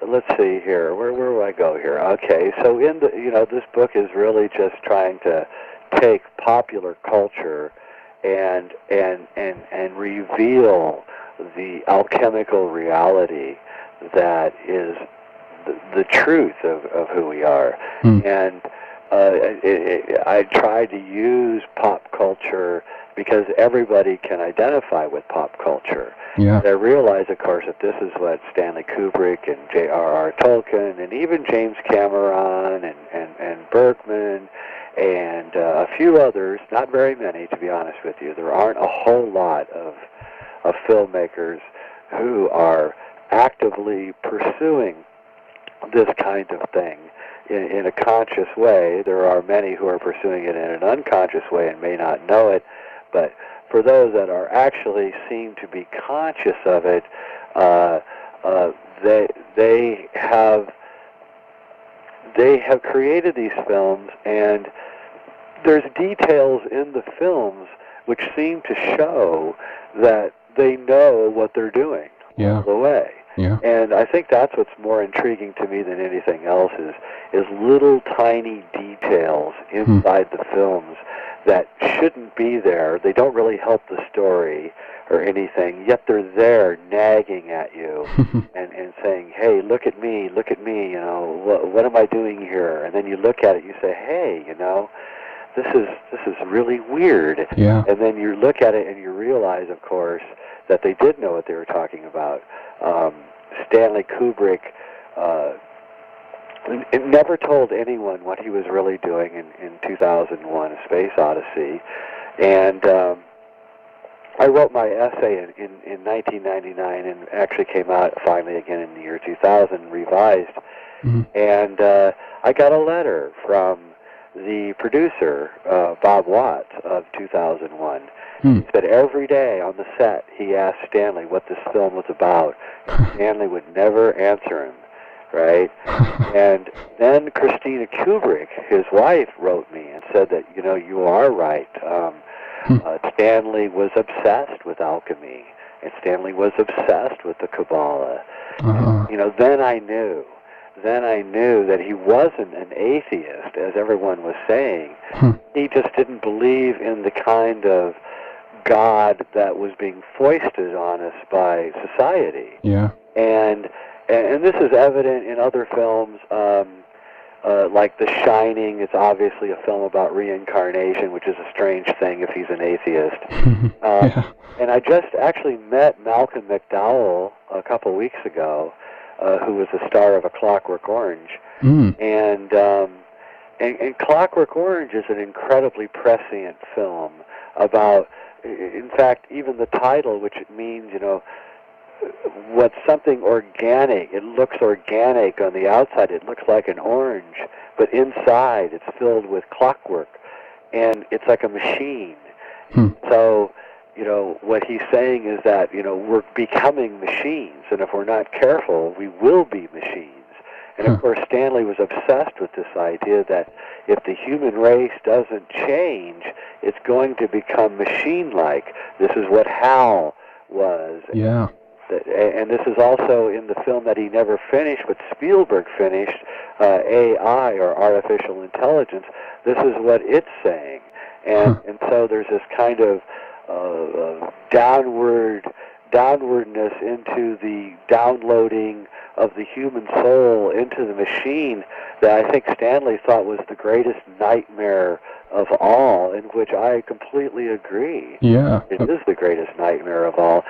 let's see here. Where will I go here? Okay. So this book is really just trying to take popular culture and reveal the alchemical reality that is the truth of who we are. And I try to use pop culture because everybody can identify with pop culture. Yeah. I realize, of course, that this is what Stanley Kubrick and J.R.R. Tolkien and even James Cameron and Bergman and a few others, not very many, to be honest with you. There aren't a whole lot of filmmakers who are actively pursuing this kind of thing in a conscious way. There are many who are pursuing it in an unconscious way and may not know it, but for those that are actually seem to be conscious of it, they have created these films, and there's details in the films which seem to show that they know what they're doing all the way. Yeah. And I think that's what's more intriguing to me than anything else is little tiny details inside the films that shouldn't be there. They don't really help the story or anything, yet they're there nagging at you and saying, hey, look at me, what am I doing here? And then you look at it, you say, hey, this is really weird. Yeah. And then you look at it and you realize, of course, that they did know what they were talking about. Stanley Kubrick never told anyone what he was really doing in 2001, A Space Odyssey. And I wrote my essay in 1999 and actually came out finally again in the year 2000, revised. And I got a letter from the producer, Bob Watts, of 2001. He said every day on the set he asked Stanley what this film was about. Stanley would never answer him. right? And then Christina Kubrick, his wife, wrote me and said that, you are right. Stanley was obsessed with alchemy, and Stanley was obsessed with the Kabbalah. Uh-huh. And, then I knew that he wasn't an atheist, as everyone was saying. He just didn't believe in the kind of God that was being foisted on us by society. Yeah. And this is evident in other films, like The Shining. It's obviously a film about reincarnation, which is a strange thing if he's an atheist. Yeah. And I just actually met Malcolm McDowell a couple weeks ago, who was the star of A Clockwork Orange. And Clockwork Orange is an incredibly prescient film about, in fact, even the title, which it means, what's something organic. It looks organic on the outside. It looks like an orange, but inside it's filled with clockwork, and it's like a machine. So, what he's saying is that, we're becoming machines, and if we're not careful, we will be machines. And of course, Stanley was obsessed with this idea that if the human race doesn't change, it's going to become machine-like. This is what Hal was. Yeah. And this is also in the film that he never finished, but Spielberg finished, AI, or artificial intelligence. This is what it's saying. And so there's this kind of downwardness into the downloading of the human soul into the machine that I think Stanley thought was the greatest nightmare of all, in which I completely agree. Yeah. It is the greatest nightmare of all.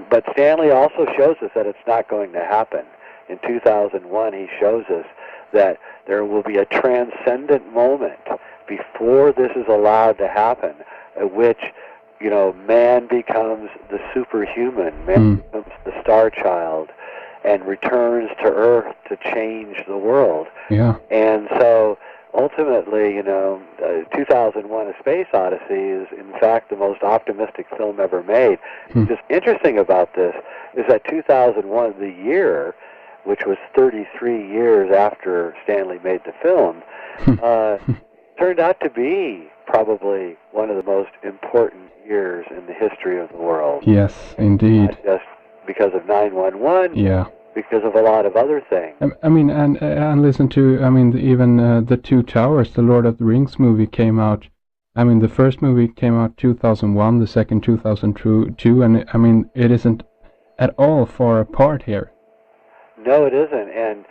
But Stanley also shows us that it's not going to happen. In 2001, he shows us that there will be a transcendent moment before this is allowed to happen, at which, man becomes the superhuman, man becomes the star child, and returns to Earth to change the world. Yeah. And so, ultimately, 2001: A Space Odyssey is, in fact, the most optimistic film ever made. What's just interesting about this is that 2001, the year, which was 33 years after Stanley made the film, turned out to be probably one of the most important years in the history of the world. Yes, indeed. Not just because of 9/11. Yeah. Because of a lot of other things. I mean, and listen to, even the Two Towers, the Lord of the Rings movie came out. I mean, the first movie came out 2001, the second 2002, and it isn't at all far apart here. No, it isn't, and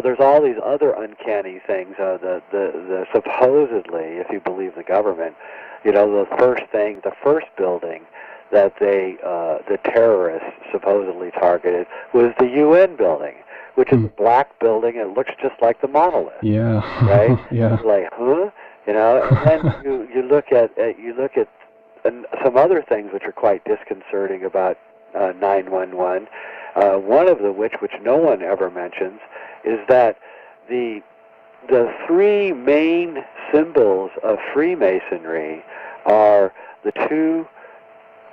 there's all these other uncanny things. The supposedly, if you believe the government, the first building that the terrorists supposedly targeted was the UN building, which is a black building, and it looks just like the monolith. Yeah. Right? Yeah. It's like, and then you look at some other things which are quite disconcerting about 9/11. One of which no one ever mentions, is that the three main symbols of Freemasonry are the two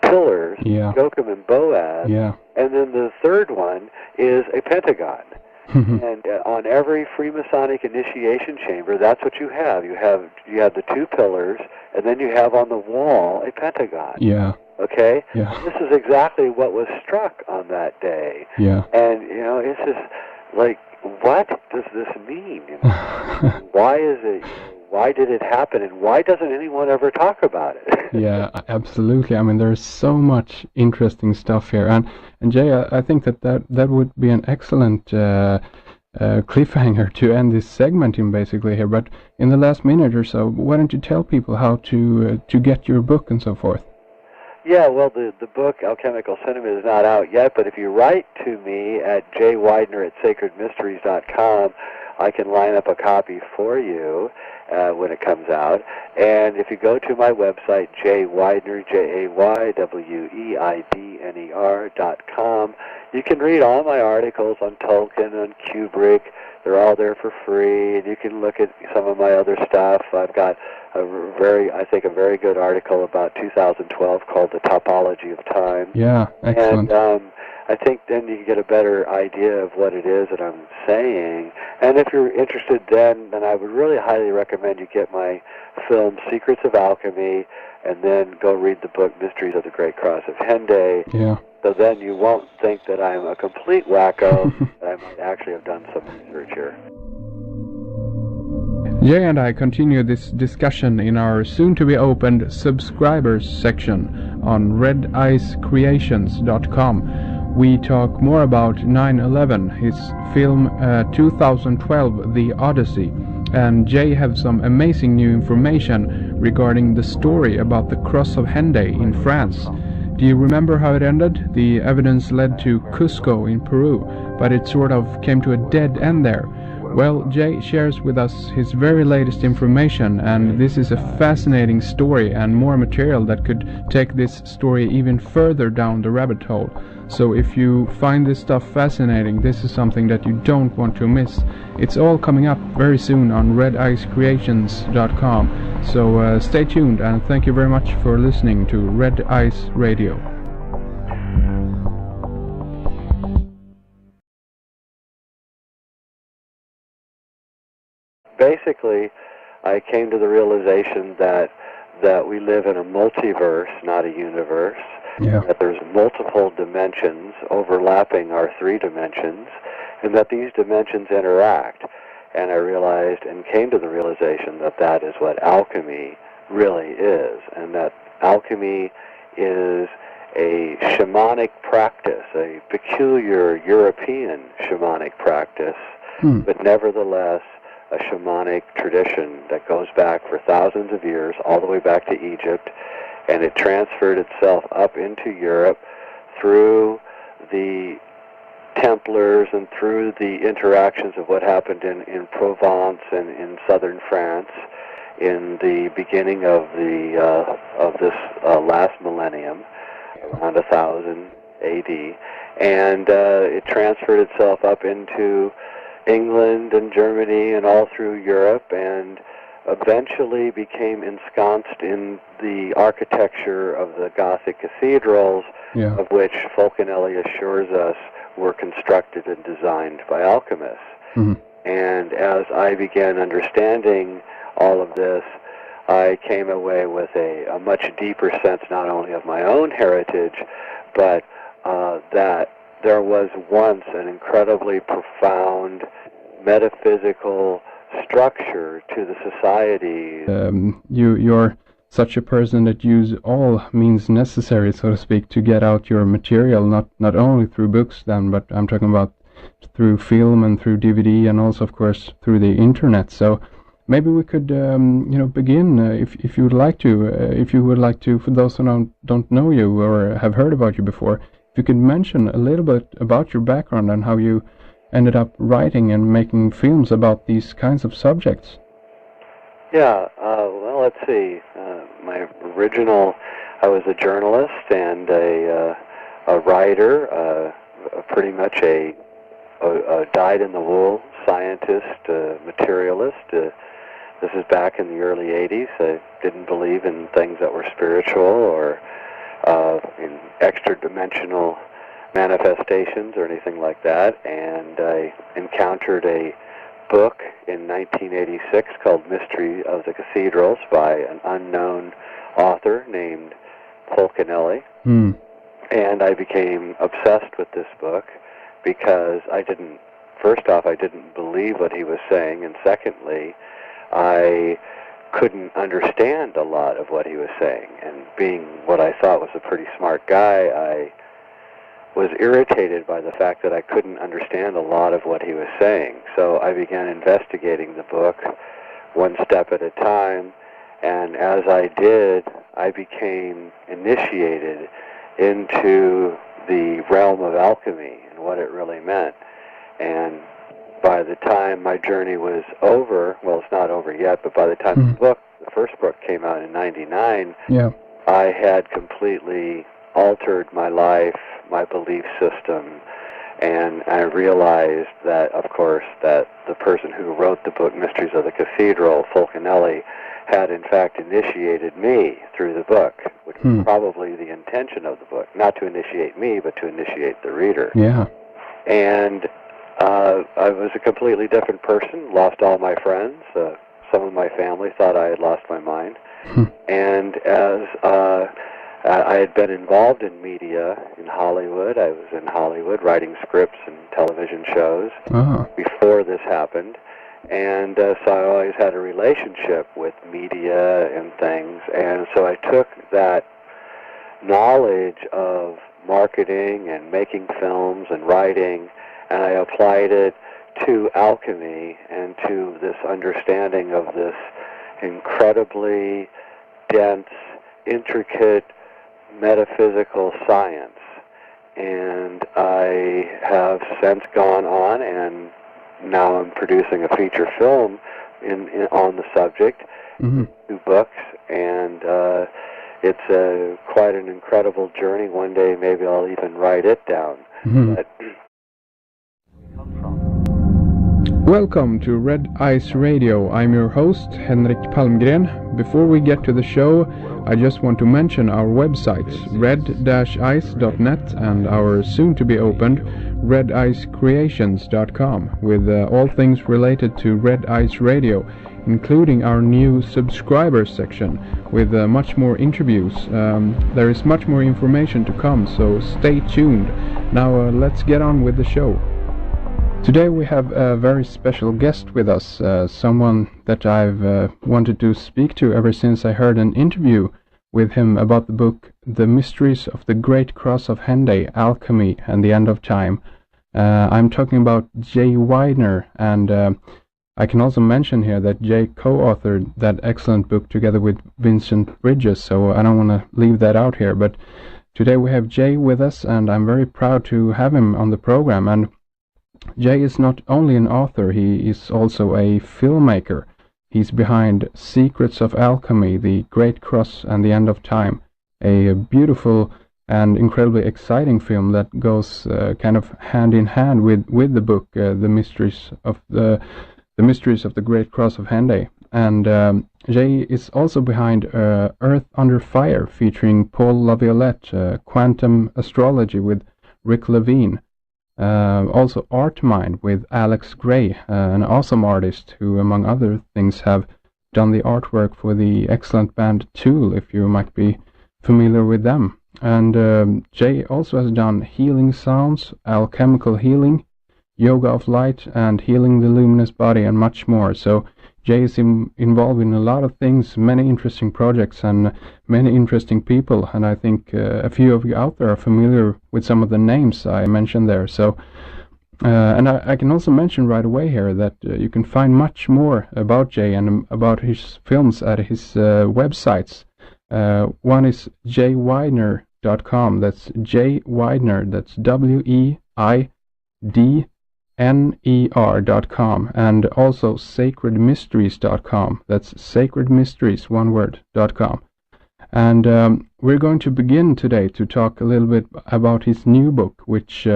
pillars, Joachim and Boaz, and then the third one is a pentagon. And on every Freemasonic initiation chamber, that's what you have. You have the two pillars, and then you have on the wall a pentagon. Yeah. Okay? Yeah. This is exactly what was struck on that day. Yeah. And, it's just like, what does this mean? Why is it? Why did it happen, and why doesn't anyone ever talk about it? Yeah, absolutely. There's so much interesting stuff here, and Jay, I think that would be an excellent cliffhanger to end this segment in, basically here. But in the last minute or so, why don't you tell people how to get your book and so forth? Yeah, well, the book Alchemical Cinema is not out yet, but if you write to me at jayweidner@sacredmysteries.com, I can line up a copy for you when it comes out. And if you go to my website, Jay Weidner, JayWeidner.com, you can read all my articles on Tolkien, on Kubrick. They're all there for free, and you can look at some of my other stuff. I've got a very good article about 2012 called The Topology of Time. Yeah, excellent. And I think then you get a better idea of what it is that I'm saying. And if you're interested then I would really highly recommend you get my film Secrets of Alchemy, and then go read the book Mysteries of the Great Cross of Henday. Yeah. So then you won't think that I'm a complete wacko, that I might actually have done some research here. Jay and I continue this discussion in our soon-to-be-opened subscribers section on redicecreations.com. We talk more about 9/11, his film 2012, The Odyssey, and Jay have some amazing new information regarding the story about the Cross of Henday in France. Do you remember how it ended? The evidence led to Cusco in Peru, but it sort of came to a dead end there. Well, Jay shares with us his very latest information, and this is a fascinating story and more material that could take this story even further down the rabbit hole. So if you find this stuff fascinating, this is something that you don't want to miss. It's all coming up very soon on redicecreations.com. So stay tuned, and thank you very much for listening to Red Ice Radio. Basically, I came to the realization that we live in a multiverse, not a universe. Yeah. That there's multiple dimensions overlapping our three dimensions, and that these dimensions interact. And I realized and came to the realization that that is what alchemy really is, and that alchemy is a shamanic practice, a peculiar European shamanic practice, but nevertheless a shamanic tradition that goes back for thousands of years, all the way back to Egypt, and it transferred itself up into Europe through the Templars and through the interactions of what happened in Provence and in southern France in the beginning of this last millennium, around 1000 AD, and it transferred itself up into England and Germany and all through Europe, and eventually became ensconced in the architecture of the Gothic cathedrals, of which Fulcanelli assures us were constructed and designed by alchemists. And as I began understanding all of this, I came away with a much deeper sense not only of my own heritage, but that there was once an incredibly profound metaphysical structure to the society. You're such a person that use all means necessary, so to speak, to get out your material, not only through books then, but I'm talking about through film and through DVD, and also of course through the internet. So maybe we could begin if you would like to, for those who don't know you or have heard about you before, if you could mention a little bit about your background and how you ended up writing and making films about these kinds of subjects. Yeah, well, let's see. My original, I was a journalist and a writer, pretty much a dyed-in-the-wool scientist, materialist. This is back in the early 80s. I didn't believe in things that were spiritual or in extra-dimensional manifestations or anything like that, and I encountered a book in 1986 called Mystery of the Cathedrals by an unknown author named Fulcanelli, and I became obsessed with this book because first off, I didn't believe what he was saying, and secondly, I couldn't understand a lot of what he was saying, and being what I thought was a pretty smart guy, I was irritated by the fact that I couldn't understand a lot of what he was saying. So I began investigating the book one step at a time, and as I did, I became initiated into the realm of alchemy and what it really meant. And by the time my journey was over, well, it's not over yet, but by the time the first book came out in 99, I had completely altered my life, my belief system, and I realized that, of course, that the person who wrote the book Mysteries of the Cathedral, Fulcanelli, had in fact initiated me through the book, which was probably the intention of the book, not to initiate me, but to initiate the reader. Yeah. And I was a completely different person, lost all my friends. Some of my family thought I had lost my mind. And as I had been involved in media in Hollywood, I was in Hollywood writing scripts and television shows before this happened. And so I always had a relationship with media and things. And so I took that knowledge of marketing and making films and writing, and I applied it to alchemy and to this understanding of this incredibly dense, intricate metaphysical science. And I have since gone on, and now I'm producing a feature film on the subject, 2 books, and it's quite an incredible journey. One day maybe I'll even write it down. But welcome to Red Ice Radio. I'm your host, Henrik Palmgren. Before we get to the show, I just want to mention our websites, red-ice.net, and our soon-to-be-opened redicecreations.com, with all things related to Red Ice Radio, including our new subscribers section, with much more interviews. There is much more information to come, so stay tuned. Now let's get on with the show. Today we have a very special guest with us, someone that I've wanted to speak to ever since I heard an interview with him about the book The Mysteries of the Great Cross of Henday, Alchemy and the End of Time. I'm talking about Jay Weidner, and I can also mention here that Jay co-authored that excellent book together with Vincent Bridges, so I don't want to leave that out here. But today we have Jay with us, and I'm very proud to have him on the program. And Jay is not only an author, he is also a filmmaker. He's behind Secrets of Alchemy, The Great Cross and the End of Time, a beautiful and incredibly exciting film that goes kind of hand in hand with the book, The Mysteries of the Great Cross of Henday. And Jay is also behind Earth Under Fire, featuring Paul LaViolette, Quantum Astrology with Rick Levine. Also Art Mind with Alex Gray, an awesome artist who, among other things, have done the artwork for the excellent band Tool, if you might be familiar with them. And Jay also has done Healing Sounds, Alchemical Healing, Yoga of Light, and Healing the Luminous Body, and much more. So Jay is involved in a lot of things, many interesting projects and many interesting people, and I think a few of you out there are familiar with some of the names I mentioned there. So, and I can also mention right away here that you can find much more about Jay and about his films at his websites. One is jayweidner.com. That's Jay Weidner. That's WEIDNER.com, and also sacredmysteries.com. That's sacredmysteries, one word.com. And we're going to begin today to talk a little bit about his new book, which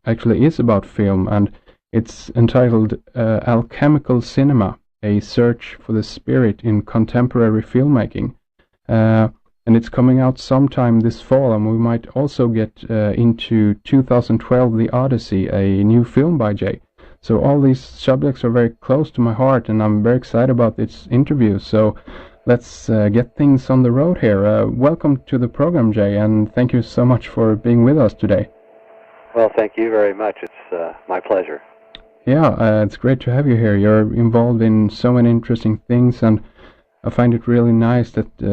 actually is about film, and it's entitled Alchemical Cinema, A Search for the Spirit in Contemporary Filmmaking. And it's coming out sometime this fall, and we might also get into 2012, The Odyssey, a new film by Jay. So all these subjects are very close to my heart, and I'm very excited about this interview. So let's get things on the road here. Welcome to the program, Jay, and thank you so much for being with us today. Well, thank you very much. It's my pleasure. Yeah, it's great to have you here. You're involved in so many interesting things, and I find it really nice that